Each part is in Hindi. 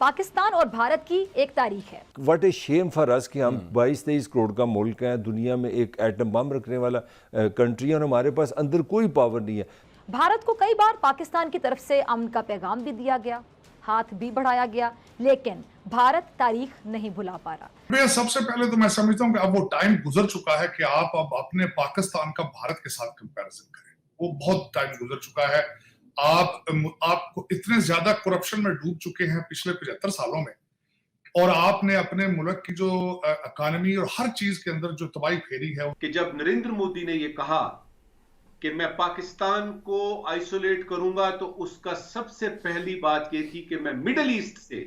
पाकिस्तान और भारत की एक तारीख है। What A Shem for us कि हम 22-23 करोड़ का मुल्क है, दुनिया में एक एटम बम रखने वाला कंट्री है और हमारे पास अंदर कोई पावर नहीं है। भारत को कई बार पाकिस्तान की तरफ से अमन का पैगाम भी दिया गया, हाथ भी बढ़ाया गया, लेकिन भारत तारीख नहीं भुला पा रहा। मैं सबसे पहले तो मैं समझता हूं कि अब वो टाइम गुजर चुका है कि आप अब अपने पाकिस्तान का भारत के साथ कंपैरिजन करें। वो बहुत टाइम गुजर चुका है। आपको इतने ज्यादा करप्शन में डूब चुके हैं पिछले 75 सालों में, और आपने अपने मुल्क की जो इकोनॉमी और हर चीज के अंदर जो तबाही फेरी है कि जब नरेंद्र मोदी ने ये कहा कि मैं पाकिस्तान को आइसोलेट करूंगा, तो उसका सबसे पहली बात ये थी कि मैं मिडिल ईस्ट से,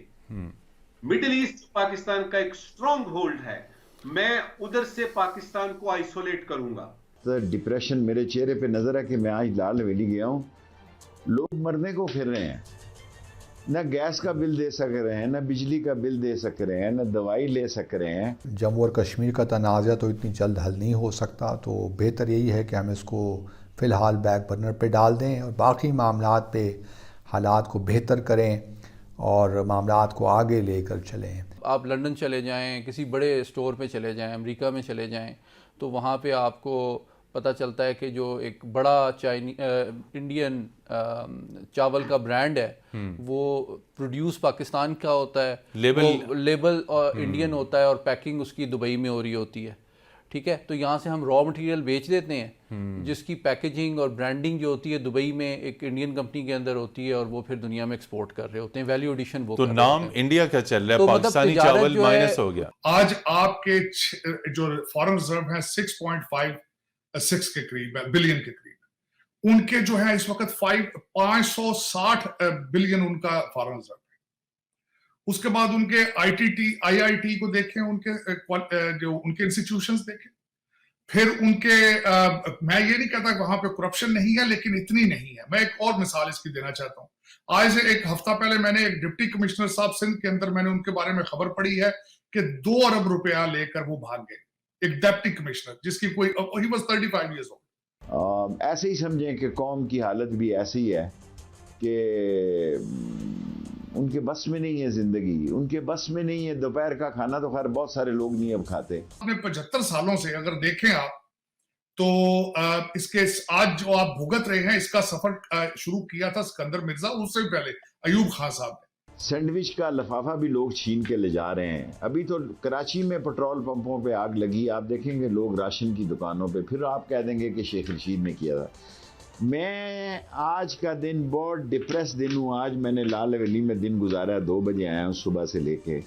मिडिल ईस्ट पाकिस्तान का एक स्ट्रॉन्ग होल्ड है, मैं उधर से पाकिस्तान को आइसोलेट करूंगा। तो डिप्रेशन मेरे चेहरे पे नजर है कि मैं आज लाल हवेली गया हूं, लोग मरने को फिर रहे हैं, ना गैस का बिल दे सक रहे हैं, ना बिजली का बिल दे सक रहे हैं, ना दवाई ले सक रहे हैं। जम्मू और कश्मीर का तनाज़ा तो इतनी जल्द हल नहीं हो सकता, तो बेहतर यही है कि हम इसको फ़िलहाल बैक बर्नर पे डाल दें और बाकी मामलात पे हालात को बेहतर करें और मामलात को आगे लेकर चलें। आप लंदन चले जाएं, किसी बड़े स्टोर पे चले जाएं, अमेरिका में चले जाएं, तो वहाँ पे आपको पता चलता है कि जो एक बड़ा इंडियन चावल का ब्रांड है वो प्रोड्यूस पाकिस्तान का होता है, लेबल और इंडियन होता है और पैकिंग उसकी दुबई में हो रही होती है। ठीक है, तो यहाँ से हम रॉ मटेरियल बेच देते हैं जिसकी पैकेजिंग और ब्रांडिंग जो होती है दुबई में एक इंडियन कंपनी के अंदर होती है और वो फिर दुनिया में एक्सपोर्ट कर रहे होते हैं, वैल्यू एडिशन वो तो नाम इंडिया का चल रहा है, तो पाकिस्तानी चावल माइनस हो गया। आज आपके जो फॉरेन रिजर्व है 6.56 के करीब है, बिलियन के करीब, उनके जो है इस वक्त 560 बिलियन उनका फॉरेन रिजर्व है। उसके बाद उनके आईआईटी को देखें, उनके जो उनके इंस्टीट्यूशंस देखें, फिर उनके मैं ये नहीं कहता वहां पे करप्शन नहीं है, लेकिन इतनी नहीं है। मैं एक और मिसाल इसकी देना चाहता हूं। आज से एक हफ्ता पहले मैंने एक डिप्टी कमिश्नर साहब सिंध के अंदर मैंने उनके बारे में खबर पढ़ी है कि 2 अरब रुपया लेकर वो भाग गए, एक डिप्टी कमिश्नर जिसकी कोई ही वाज 35 इयर्स ओल्ड। ऐसे ही समझें कि कौम की हालत भी ऐसी है कि उनके बस में नहीं है जिंदगी, उनके बस में नहीं है दोपहर का खाना, तो खैर बहुत सारे लोग नहीं अब खाते। अपने 75 सालों से अगर देखें आप तो इसके आज जो आप भुगत रहे हैं, इसका सफर शुरू किया था सिकंदर मिर्जा, उससे पहले अयूब खान साहब ने। सैंडविच का लिफाफा भी लोग छीन के ले जा रहे हैं। अभी तो कराची में पेट्रोल पंपों पे आग लगी, आप देखेंगे लोग राशन की दुकानों पे, फिर आप कह देंगे कि शेख रशीद ने किया था। मैं आज का दिन बहुत डिप्रेस दिन हूँ। आज मैंने लाल हवेली में दिन गुजारा, 2 बजे आया हूँ सुबह से लेके।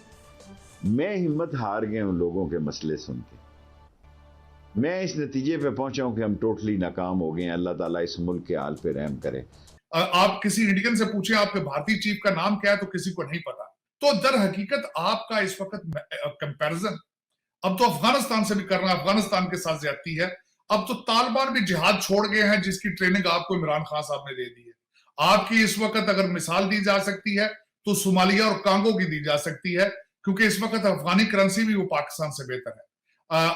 मैं हिम्मत हार गया हूँ लोगों के मसले सुन के। मैं इस नतीजे पे पहुंचा हूँ कि हम टोटली नाकाम हो गए हैं। अल्लाह ताला इस मुल्क के हाल पे रहम करे। आप किसी इंडियन से पूछे आपके भारतीय चीफ का नाम क्या है तो किसी को नहीं पता। तो दर हकीकत आपका इस वक्त कंपैरिजन अब तो अफगानिस्तान से भी करना, अफगानिस्तान के साथ ज्यादती है। अब तो तालिबान भी जिहाद छोड़ गए हैं, जिसकी ट्रेनिंग आपको इमरान खान साहब ने दे दी है। आपकी इस वक्त अगर मिसाल दी जा सकती है तो सोमालिया और कांगो की दी जा सकती है, क्योंकि इस वक्त अफगानी करेंसी भी वो पाकिस्तान से बेहतर है।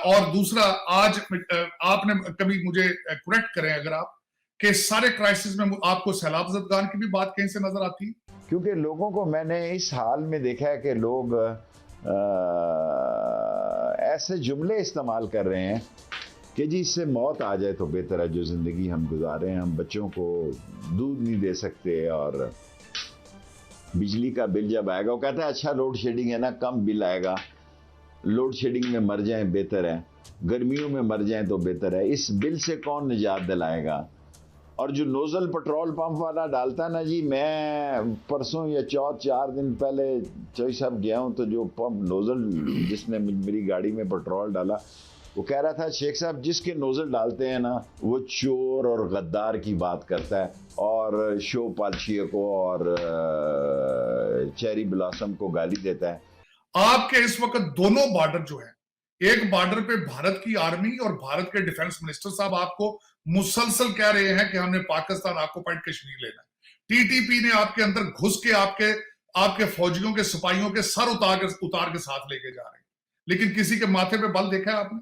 और दूसरा, आज आपने कभी मुझे करेक्ट करें अगर आप, कि सारे क्राइसिस में आपको सैलाब ज़दगान की भी बात कहीं से नजर आती है? क्योंकि लोगों को मैंने इस हाल में देखा है कि लोग ऐसे जुमले इस्तेमाल कर रहे हैं कि जी इससे मौत आ जाए तो बेहतर है। जो ज़िंदगी हम गुजार रहे हैं, हम बच्चों को दूध नहीं दे सकते और बिजली का बिल जब आएगा, वो कहता है अच्छा लोड शेडिंग है ना, कम बिल आएगा, लोड शेडिंग में मर जाएं बेहतर है, गर्मियों में मर जाएं तो बेहतर है। इस बिल से कौन निजात दिलाएगा? और जो नोज़ल पेट्रोल पंप वाला डालता है ना जी, मैं परसों या 4 दिन पहले चौई साहब गया हूँ, तो जो पंप नोज़ल जिसने मेरी गाड़ी में पेट्रोल डाला, वो कह रहा था शेख साहब जिसके नोज़ल डालते हैं ना वो चोर और गद्दार की बात करता है और शो पालशिया को और चेरी ब्लॉसम को गाली देता है। आपके इस वक्त दोनों बॉर्डर जो है, एक बॉर्डर पे भारत की आर्मी और भारत के डिफेंस मिनिस्टर साहब आपको मुसलसल कह रहे हैं कि हमने पाकिस्तान ऑक्युपाइड कश्मीर लेना है। टीटीपी ने आपके अंदर घुस के आपके फौजियों के सिपाहियों के सर उतार के साथ लेके जा रहे हैं, लेकिन किसी के माथे पे बल देखा है आपने?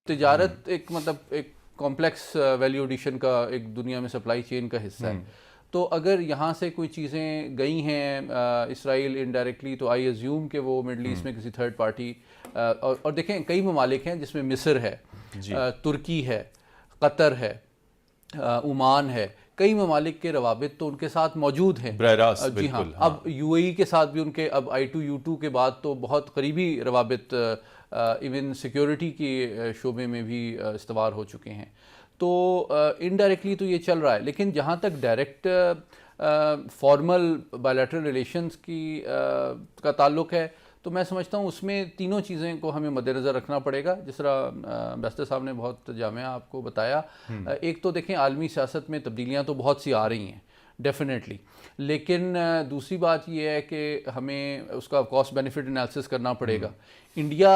तिजारत एक मतलब एक कॉम्प्लेक्स वैल्यू एडिशन का एक दुनिया में सप्लाई चेन का हिस्सा है। तो अगर यहाँ से कोई चीज़ें गई हैं इसराइल इनडायरेक्टली, तो आई एज्यूम कि वो मिडल ईस्ट में किसी थर्ड पार्टी और देखें कई ममालिक हैं जिसमें मिस्र है, तुर्की है, कतर है, ओमान है, कई ममालिक के रवाबित तो उनके साथ मौजूद हैं। जी हाँ, अब यूएई के साथ भी उनके अब I2U2 के बाद तो बहुत करीबी रवाबित इवन सिक्योरिटी के शोबे में भी इस्तवार हो चुके हैं। तो इनडायरेक्टली तो ये चल रहा है, लेकिन जहाँ तक डायरेक्ट फॉर्मल बायलैटरल रिलेशंस की का ताल्लुक़ है, तो मैं समझता हूँ उसमें तीनों चीज़ें को हमें मद्देनज़र रखना पड़ेगा, जिस तरह बेस्टर साहब ने बहुत जामिया आपको बताया। एक तो देखें आलमी सियासत में तब्दीलियाँ तो बहुत सी आ रही हैं डेफिनेटली, लेकिन दूसरी बात यह है कि हमें उसका कॉस्ट बेनिफिट एनालिसिस करना पड़ेगा। इंडिया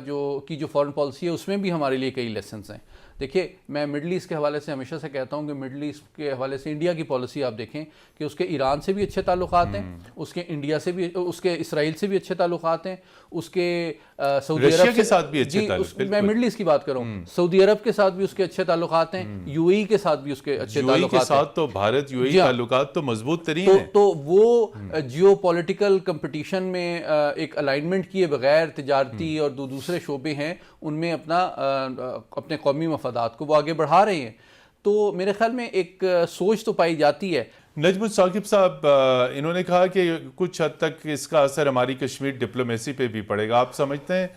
जो फॉरेन पॉलिसी है उसमें भी हमारे लिए कई लेसन्स हैं। देखिए, मैं मिडल ईस्ट के हवाले से हमेशा से कहता हूँ कि मिडल ईस्ट के हवाले से इंडिया की पॉलिसी आप देखें कि उसके ईरान से भी अच्छे ताल्लुकात हैं, उसके इंडिया से भी, उसके इसराइल से भी अच्छे ताल्लुकात हैं, उसके सऊदी अरब के साथ भी अच्छे ताल्लुकात हैं। मैं मिडल ईस्ट की बात कर रहा हूँ, सऊदी अरब के साथ भी उसके अच्छे ताल्लुकात हैं, यूएई के साथ भी उसके अच्छे ताल्लुकात हैं। तो भारत यूएई ताल्लुकात तो मजबूत तरीन हैं। तो वो जियोपॉलिटिकल कंपटीशन में एक अलाइनमेंट किए बगैर तिजारती और दूसरे शोबे हैं उनमें अपने कौमी मफादात को वो आगे बढ़ा रहे हैं। तो मेरे ख्याल में एक सोच तो पाई जाती है। नजमुल साकिब साहब, इन्होंने कहा कि कुछ हद तक इसका असर हमारी कश्मीर डिप्लोमेसी पे भी पड़ेगा। आप समझते हैं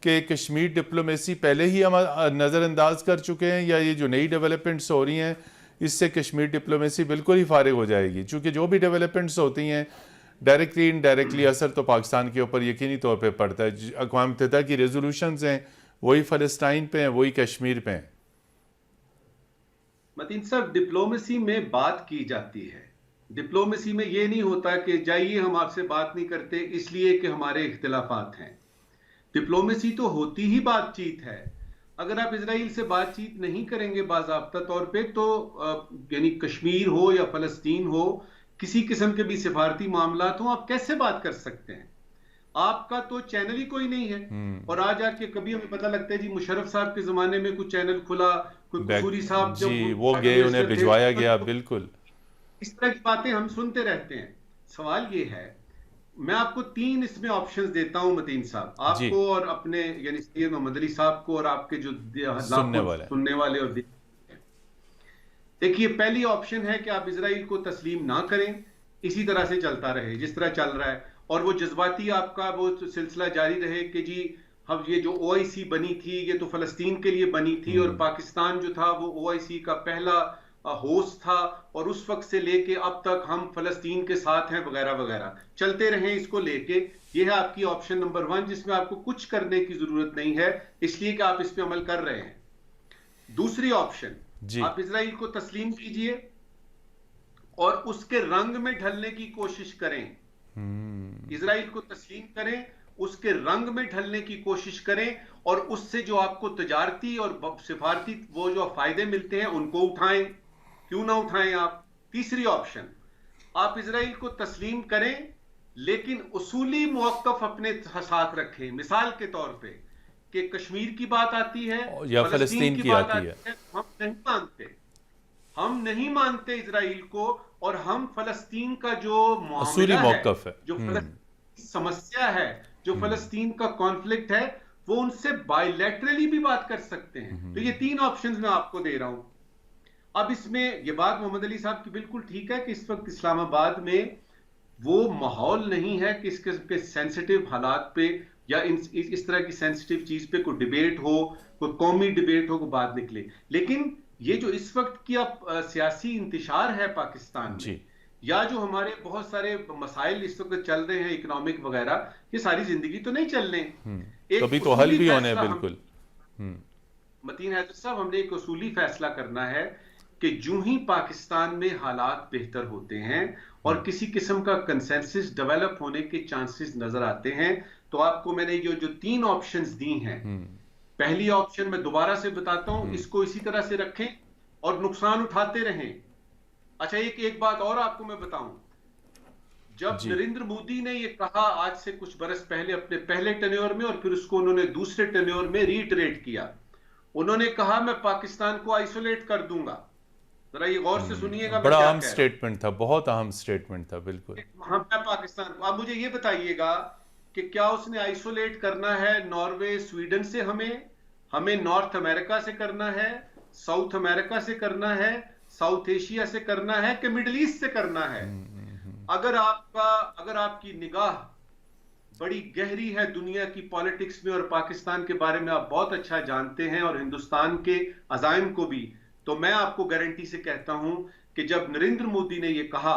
कि कश्मीर डिप्लोमेसी पहले ही हम नज़रअंदाज कर चुके हैं, या ये जो नई डेवलपमेंट्स हो रही हैं इससे कश्मीर डिप्लोमेसी बिल्कुल ही फारिग हो जाएगी? चूँकि जो भी डेवलपमेंट्स होती हैं डायरेक्टली इनडायरेक्टली असर तो पाकिस्तान के ऊपर यकीनी तौर पे पड़ता है। अक़वाम मुत्तहिदा की रेजोल्यूशंस हैं वही फ़लस्तीन पे हैं, वही कश्मीर पे हैं। मतीन साहब, डिप्लोमेसी में बात की जाती है। डिप्लोमेसी में ये नहीं होता कि जाइए हम आपसे बात नहीं करते इसलिए कि हमारे इख्तिलाफात हैं। डिप्लोमेसी तो होती ही बातचीत है। अगर आप इजराइल से बातचीत नहीं करेंगे बाज़ाब्ता तौर पे, तो यानी कश्मीर हो या फ़लस्तीन हो, किसी किस्म के भी सिफारती मामलात हो, आप कैसे बात कर सकते हैं? आपका तो चैनल ही कोई नहीं है। और आज आके कभी हमें पता लगता है जी मुशर्रफ साहब के जमाने में कुछ चैनल खुला, कोई कसूरी साहब जी वो गए, उन्हें भिजवाया गया। बिल्कुल इस तरह की बातें हम सुनते रहते हैं। सवाल ये है, मैं आपको 3 इसमें ऑप्शंस देता हूं मतीन साहब, आपको और अपने यानी सैयद मोहम्मद अली साहब को और आपके जो सुनने वाले और देखिए, पहली ऑप्शन है कि आप इजराइल को तस्लीम ना करें, इसी तरह से चलता रहे जिस तरह चल रहा है, और वो जज्बाती आपका वो सिलसिला जारी रहे कि जी हम ये जो OIC बनी थी ये तो फलस्तीन के लिए बनी थी और पाकिस्तान जो था वो OIC का पहला होस्ट था और उस वक्त से लेके अब तक हम फलस्तीन के साथ हैं वगैरह वगैरह, चलते रहें इसको लेके। ये है आपकी ऑप्शन नंबर 1, जिसमें आपको कुछ करने की जरूरत नहीं है इसलिए कि आप इस पे अमल कर रहे हैं। दूसरी ऑप्शन, आप इजराइल को तस्लीम कीजिए और उसके रंग में ढलने की कोशिश करें। इजराइल को तस्लीम करें, उसके रंग में ढलने की कोशिश करें और उससे जो आपको तजारती और सिफारती वो जो फायदे मिलते हैं उनको उठाएं। क्यों ना उठाएं आप? तीसरी ऑप्शन, आप इजराइल को तस्लीम करें लेकिन उसूली मौक़िफ़ अपने साथ रखें। मिसाल के तौर पे कि कश्मीर की बात आती है या फलस्तीन की आती है, हम नहीं मानते इजराइल को, और हम फलस्तीन का जो उसूली मौक़िफ़ है, जो समस्या है, जो फलस्तीन का कॉन्फ्लिक्ट है, वो उनसे बायलैटरली भी बात कर सकते हैं। तो ये 3 ऑप्शंस मैं आपको दे रहा हूं। अब इसमें ये बात मोहम्मद अली साहब की बिल्कुल ठीक है कि इस वक्त इस्लामाबाद में वो माहौल नहीं है कि इस किस्म के सेंसिटिव हालात पे या इस तरह की सेंसिटिव चीज पे कोई डिबेट हो, कोई कौमी डिबेट हो, कोई बात निकले। लेकिन ये जो इस वक्त की सियासी इंतशार है पाकिस्तान में, या जो हमारे बहुत सारे मसाइल इस वक्त चल रहे हैं इकोनॉमिक वगैरह, ये सारी जिंदगी तो नहीं चलने, कभी तो हल भी होने हैं। बिल्कुल मतीन हैदर साहब, हमने एक उसूली फैसला करना है कि जो ही पाकिस्तान में हालात बेहतर होते हैं और किसी किस्म का कंसेंसस डेवलप होने के चांसेस नजर आते हैं, तो आपको मैंने जो 3 ऑप्शंस दी हैं, पहली ऑप्शन मैं दोबारा से बताता हूं, इसको इसी तरह से रखें और नुकसान उठाते रहें। अच्छा, एक बात और आपको मैं बताऊं, जब नरेंद्र मोदी ने ये कहा आज से कुछ बरस पहले अपने पहले टेन्योर में, और फिर उसको उन्होंने दूसरे टेन्योर में रीइटरेट किया, उन्होंने कहा मैं पाकिस्तान को आइसोलेट कर दूंगा। जरा ये गौर से सुनिएगा, मैं बड़ा क्या अहम कह रहा हूं। स्टेटमेंट था, बहुत अहम स्टेटमेंट था, बिल्कुल। हाँ, मैं पाकिस्तान को, आप मुझे ये बताइएगा कि क्या उसने आइसोलेट करना है नॉर्वे स्वीडन से, हमें नॉर्थ अमेरिका से करना है, साउथ अमेरिका से करना है, साउथ एशिया से करना है, कि मिडिल ईस्ट से करना है? अगर आपकी निगाह बड़ी गहरी है दुनिया की पॉलिटिक्स में और पाकिस्तान के बारे में आप बहुत अच्छा जानते हैं और हिंदुस्तान के अजाइम को भी, तो मैं आपको गारंटी से कहता हूं कि जब नरेंद्र मोदी ने यह कहा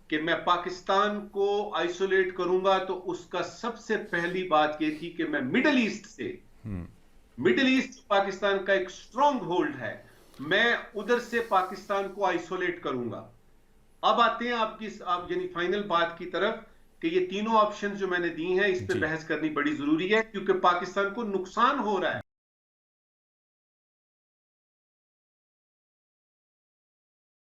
कि मैं पाकिस्तान को आइसोलेट करूंगा, तो उसका सबसे पहली बात यह थी कि मैं मिडिल ईस्ट पाकिस्तान का एक स्ट्रॉन्ग होल्ड है, मैं उधर से पाकिस्तान को आइसोलेट करूंगा। अब आते हैं आप यानी फाइनल बात की तरफ कि ये तीनों ऑप्शन जो मैंने दी हैं, इस पे जी। बहस करनी बड़ी जरूरी है, क्योंकि पाकिस्तान को नुकसान हो रहा है।